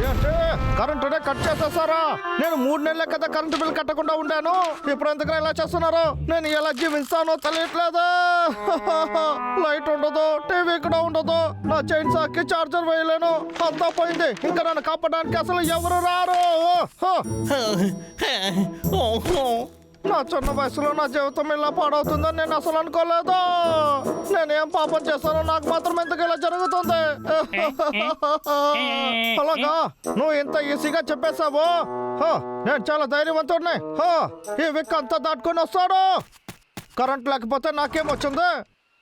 ఏంటి కరెంటునే కట్ చేసేసారా? నేను 3 నెలల కదా కరెంటు బిల్ కట్టకుండా ఉండాను. ఇప్పుడు ఎందుకు ఇలా చేస్తున్నారు? నేను ఎలా జీవిస్తానో తెలియట్లేదు. లైట్ ఉండదు, టీవీ కూడా ఉండదు, నా చైన్ సాకి చార్జర్ వేయలేను, అంతా పోయింది. ఇంకా నన్ను కాపాడడానికి అసలు ఎవరు రారు. నా చిన్న వయసులో నా జీవితం ఇలా పాడవుతుందని నేను అసలు అనుకోలేదు. నేనేం పాపం చేస్తానో నాకు మాత్రం ఎందుకు ఇలా జరుగుతుంది? అలాగా నువ్వు ఇంత ఈజీగా చెప్పేశావు. నేను చాలా ధైర్యవంతుడిని. ఈ విక్ అంతా దాటుకొని వస్తాడు. కరెంట్ లేకపోతే నాకేమొచ్చింది?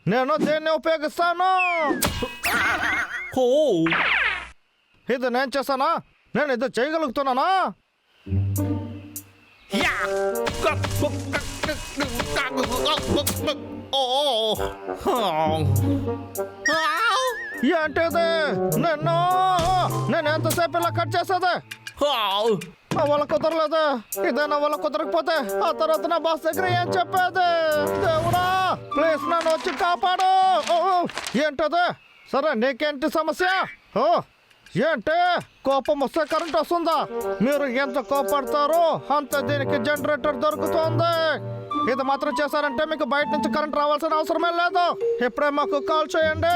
నేను దేన్ని ఉపయోగిస్తాను? ఇది నేను చేశానా? నేను ఇది చేయగలుగుతున్నానా? ఏంటిది? నేను ఎంతసేపు ఇలా కట్ చేసేది? నా వల్ల కుదరలేదు. ఇదే నా వల్ల కుదరకపోతే ఆ తర్వాత నా బాస్ దగ్గర ఏం చెప్పేది? దేవుడా ప్లీజ్ నన్ను వచ్చి కాపాడు. ఏంటది? సరే నీకేంటి సమస్య? ఏంటి కోపం వస్తే కరెంట్ వస్తుందా? మీరు ఎంత కోపడతారో అంత దీనికి జనరేటర్ దొరుకుతుంది. ఇది మాత్రం చేశారంటే మీకు బయట నుంచి కరెంట్ రావాల్సిన అవసరమే లేదు. ఇప్పుడే మాకు కాల్ చేయండి.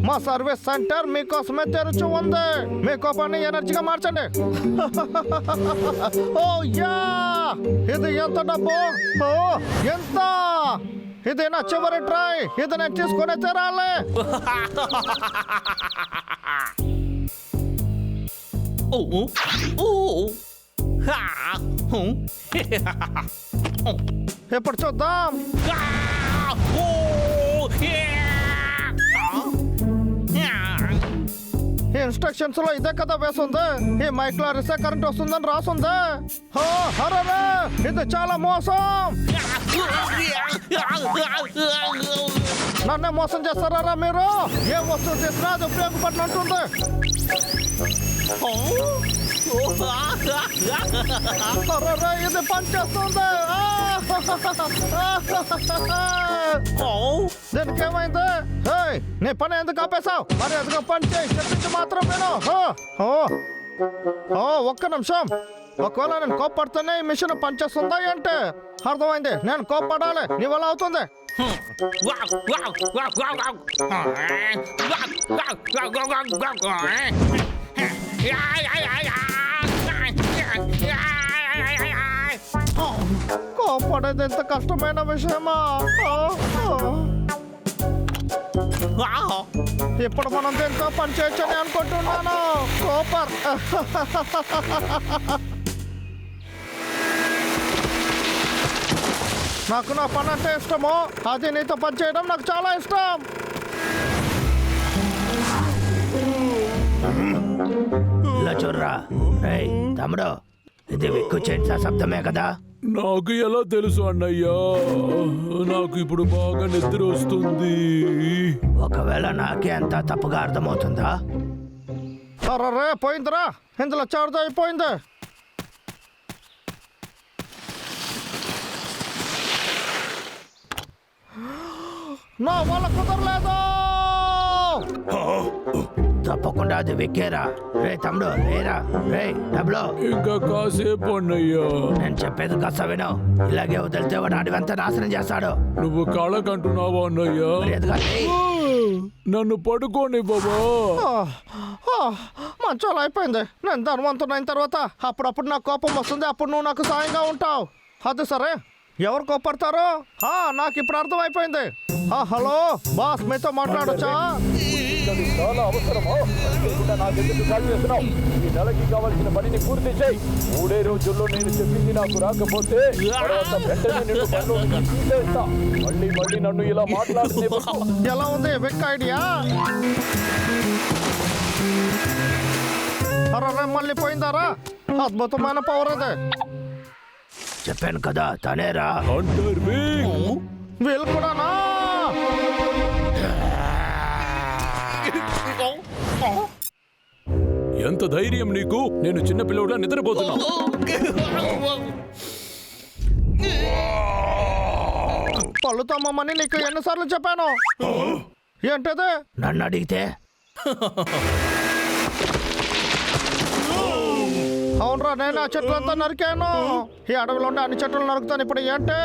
మా సర్వీస్ సెంటర్ మీకోసమే తెరిచి ఉంది. మీ కోపాన్ని ఎనర్జీగా మార్చండి. ఓ యా, ఇది ఎంత డబ్బు? ఎంత? ఇది నా చివరి ట్రై. ఇది నేను తీసుకునే తీరాలి. ఇప్పుడు చూద్దాం. ఇన్స్ట్రక్షన్స్ లో ఇదే కదా వేస్తుంది. ఈ మైక్ లో రిసే కరెంట్ వస్తుందని రాసుంది. ఇది చాలా మోసం. నన్నే మోసం చేస్తారా మీరు? ఏ వస్తువు చేసినా అది ఉపయోగపడినట్టుంది. ఇది పనిచేస్తుంది. దీనికి ఏమైంది? నీ పని ఎందుకు ఆపేశావు? మరి ఎందుకు పని చేయి, చెప్పింది మాత్రం విను. ఒక్క నిమిషం. ఒకవేళ నేను కోప్పడితేనే ఈ మిషన్ పనిచేస్తుందా ఏంటి? అర్థమైంది, నేను కోప్పడాలి. నీ వల్ల అవుతుంది. కోప్పడేది ఎంత కష్టమైన విషయమా? ఇప్పుడు మనం దీంతో పని చేయొచ్చని అనుకుంటున్నాను. సూపర్. నాకు నా పని అంటే ఇష్టము. అది నీతో పని చేయడం నాకు చాలా ఇష్టం. ఇలా చూడరా. తమ్ముడు, ఇది విక్కు చేసా శబ్దమే కదా? నాకు ఎలా తెలుసు అన్నయ్యా? నాకు ఇప్పుడు బాగా నిద్ర వస్తుంది. ఒకవేళ నాకే అంతా తప్పుగా అర్థమవుతుందా? అరే పోయిందిరా, ఇందులో చార్జ్ అయిపోయింది. నా వల్ల కుదరలేదు. తప్పకుండా అది విక్కేరా. రే తమ్ముడు, లేరా. రే డబ్బులు. ఇంకా కాసేపు అన్నయ్యా. నేను చెప్పేది కాస్త విను. ఇలాగే వదిలితే వాడు అడివంతా నాశనం చేస్తాడు. నువ్వు కళకంటున్నావా అన్నయ్యా? నన్ను పడుకోని బాబా. మంచోళ్ళు అయిపోయింది. నేను ధనవంతునైన తర్వాత అప్పుడప్పుడు నాకు కోపం వస్తుంది. అప్పుడు నువ్వు నాకు సాయంగా ఉంటావు. అది సరే, ఎవరు కోపడతారు? నాకు ఇప్పుడు అర్థమైపోయింది. హలో బాస్, మీతో మాట్లాడొచ్చా? చాలా అవసరమా? నాకెందుకు కాల్ చేస్తున్నావు? ఈ నెలకి కావాల్సిన పనిని పూర్తి చేయి. 3 రోజుల్లో నేను చెప్పింది నాకు రాకపోతే తర్వాత వెంటనే నిన్ను పనిలో నుంచి తీసేస్తా. మళ్ళీ నన్ను ఇలా మాట్లాడితే ఎలా ఉంది విక్ ఐడియా? అరే మళ్ళీ పోయిందారా? అద్భుతమైన పవర్ అదే. చెప్పాను కదా, తనేరా. వీళ్ళు కూడానా? ఎంత ధైర్యం నీకు? నేను చిన్న పిల్లవుడా నిద్రపోతున్నా. పళ్ళు తమ్మని నీకు ఎన్నిసార్లు చెప్పాను? ఏంటది? నన్ను అడిగితే అవునరా, నేను ఆ చెట్లంతా నరికాను. ఈ అడవిలో ఉండే అన్ని చెట్లు నరుకుతాను. ఇప్పుడు ఏంటి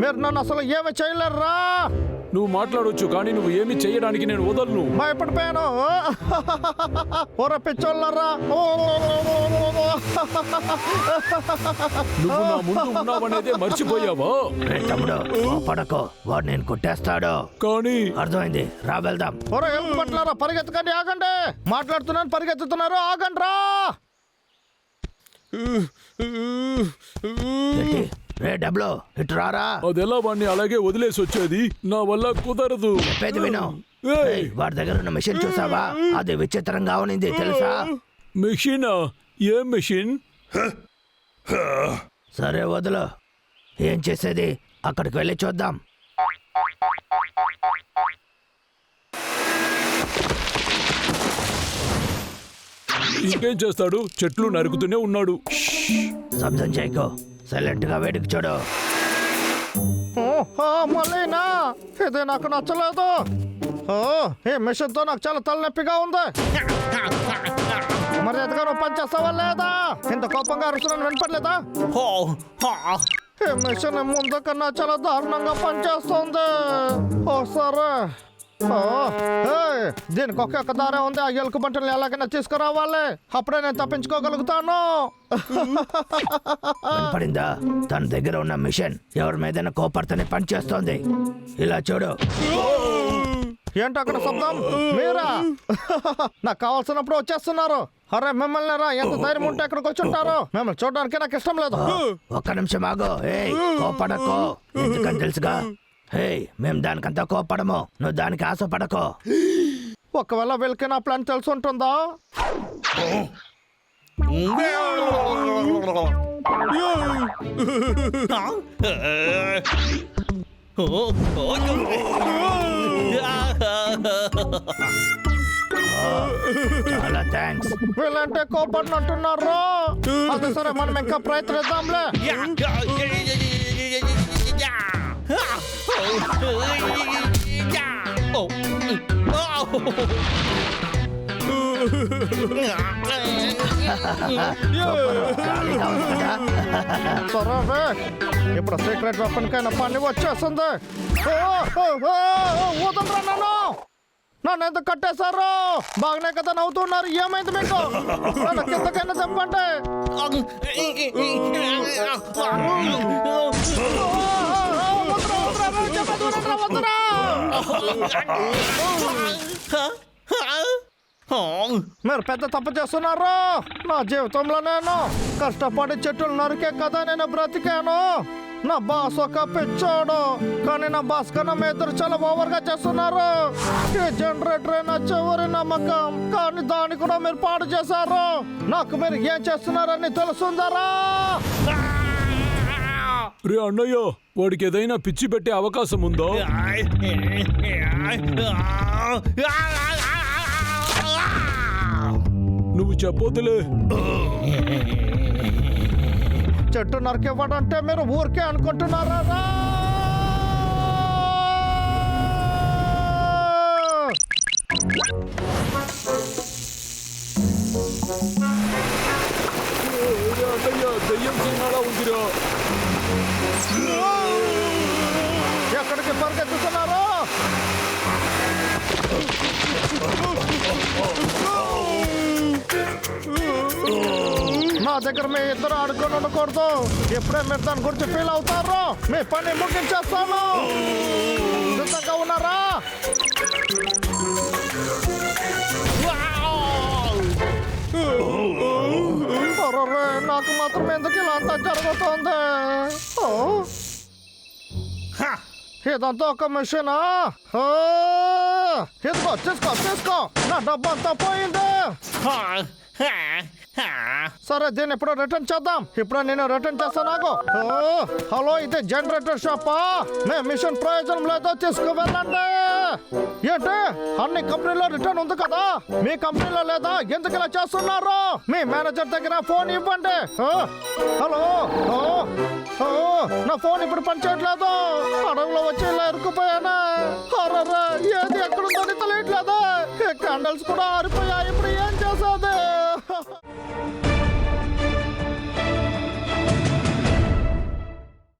మీరు నన్ను అసలు ఏమి చేయలేరురా? నువ్వు మాట్లాడొచ్చు, కానీ నువ్వు ఏమి చేయడానికి నేను వదలను. భయపడిపోయాను. ఓర పిచ్చోళ్ళరా, నువ్వు నా ముందు ఉన్నావనేదే మర్చిపోయావా? తమ్ముడు పడకో, వాడు నేను కొట్టేస్తాడు. కానీ అర్థమైంది, రా వెళ్దాం. ఓర ఏం పట్లారా, పరిగెత్తకండి, ఆగండి. మాట్లాడుతున్నాను, పరిగెత్తుతున్నారు, ఆగండి రా. ఏంటి? రే డబ్లో ఇటు రారా. అదెలా వాడిని అలాగే వదిలేసి వచ్చేది? నా వల్ల కుదరదు. చెప్పేది విను. ఏయ్! ఏయ్, వాడి దగ్గర ఉన్న మిషన్ చూసావా? అది విచిత్రంగా ఉన్నింది తెలుసా? మెషినా? ఏం మెషిన్? సరే వదులు, ఏం చేసేది? అక్కడికి వెళ్ళి చూద్దాం. ఇంకేం చేస్తాడు? చెట్లు నరుకుతూనే ఉన్నాడు. శబ్దం చేయకో, సైలెంట్ గా వేడికి చూడు. మళ్ళీనా? ఇది నాకు నచ్చలేదు. ఈ మిషన్ తో నాకు చాలా తలనొప్పిగా ఉంది. మరి ఎదుగా నువ్వు పని చేస్తావా లేదా? ఇంత కోపంగా అరుస్తున్నాను, వినపడలేదా? ఈ మిషన్ ముందు కన్నా చాలా దారుణంగా పనిచేస్తుంది. ఓ సరే. దీనికి ఒక్క దారే ఉంది. ఆ ఎలుక బంటలు ఎలాగైనా తీసుకురావాలి, అప్పుడే నేను తప్పించుకోగలుగుతాను. పడిందా? తన దగ్గర ఉన్న మిషన్ ఎవరి మీదైనా కోపడితేనే పనిచేస్తోంది. ఇలా చూడు. ఏంటి అక్కడ శబ్దం? మీరా? నాకు కావాల్సినప్పుడు వచ్చేస్తున్నారు. అరే మిమ్మల్ని రా, ఎంత ధైర్యం ఉంటే ఇక్కడికి వచ్చి ఉంటారు. మిమ్మల్ని చూడడానికి నాకు ఇష్టం లేదు. ఒక్క నిమిషం ఆగు. ఏయ్, కోపడకో. ఎందుకని తెలుసుగా? హేయ్, మేము దానికంతా కోపడము, నువ్వు దానికి ఆశపడకో. ఒకవేళ వీళ్ళకి నా ప్లాన్ తెలిసి ఉంటుందా? చాలా థ్యాంక్స్. వీళ్ళంటే కోపడినట్టున్నారు. అది సరే, మనం ఇంకా ప్రయత్నిద్దాంలే. జాలీగా ఉంది కదా? సరే, ఇప్పుడు సీక్రెట్ వెపన్ కైనా పని వచ్చేస్తుంది. వదలరా నన్ను. నన్ను ఎందుకు కట్టేశారు? బాగానే కదా నవ్వుతున్నారు. ఏమైంది మీకు? నన్ను కిందకైనా చెప్పండి. మీరు పెద్ద తప్పు చేస్తున్నారు. నా జీవితంలో నేను కష్టపడి చెట్టులు నరికే కదా నేను బ్రతికాను. నా బాస్ ఒక పిచ్చోడు, కానీ నా బాస్ కన్నా మీ ఇద్దరు చాలా ఓవర్గా చేస్తున్నారు. ఈ జనరేటర్ నా చివరి నమ్మకం, కానీ దాన్ని కూడా మీరు పాడు చేశారు. నాకు మీరు ఏం చేస్తున్నారని తెలుసుందరా? రే అన్నయ్య, వాడికి ఏదైనా పిచ్చి పెట్టే అవకాశం ఉందో? నువ్వు చెప్పొద్దులే. చెట్టు నరికివ్వడంటే మీరు ఊరికే అనుకుంటున్నారా? అన్నయ్య, దయ్యం సినిమాలా ఉందిరా. ఎక్కడికి పరిగెత్తుతున్నారు? నా దగ్గర మీ ఇద్దరు ఆడుకొని ఉండకూడదు. ఎప్పుడే మీరు దాని గురించి ఫీల్ అవుతారో మీ పని ముగించేస్తాను. సిద్ధంగా ఉన్నారా? నాకు మాత్రం ఎందుకు ఇలా అంతా జరుగుతుంది? ఇదంతా ఒక మిషనా? ఇదిగో తీసుకో. నా డబ్బంతా పోయింది. సరే, దీన్ని ఇప్పుడు రిటర్న్ చేద్దాం. ఇప్పుడు నేను రిటర్న్ చేస్తాను. నాకు హలో, ఇది జనరేటర్ షాపా? మేము మిషన్ ప్రయోజనం లేదో తీసుకువెళ్ళండి. ఏంటి, అన్ని కంపెనీలో రిటర్న్ ఉంది కదా, మీ కంపెనీలో లేదా? ఎందుకు ఇలా చేస్తున్నారు? మీ మేనేజర్ దగ్గర ఫోన్ ఇవ్వండి. హలో, నా ఫోన్ ఇప్పుడు పనిచేయట్లేదు. అడవిలో వచ్చి ఇలా ఇరుక్కుపోయాను. ఏది ఎక్కడుందని తెలియట్లేదు. క్యాండిల్స్ కూడా ఆరిపోయాయి. ఇప్పుడు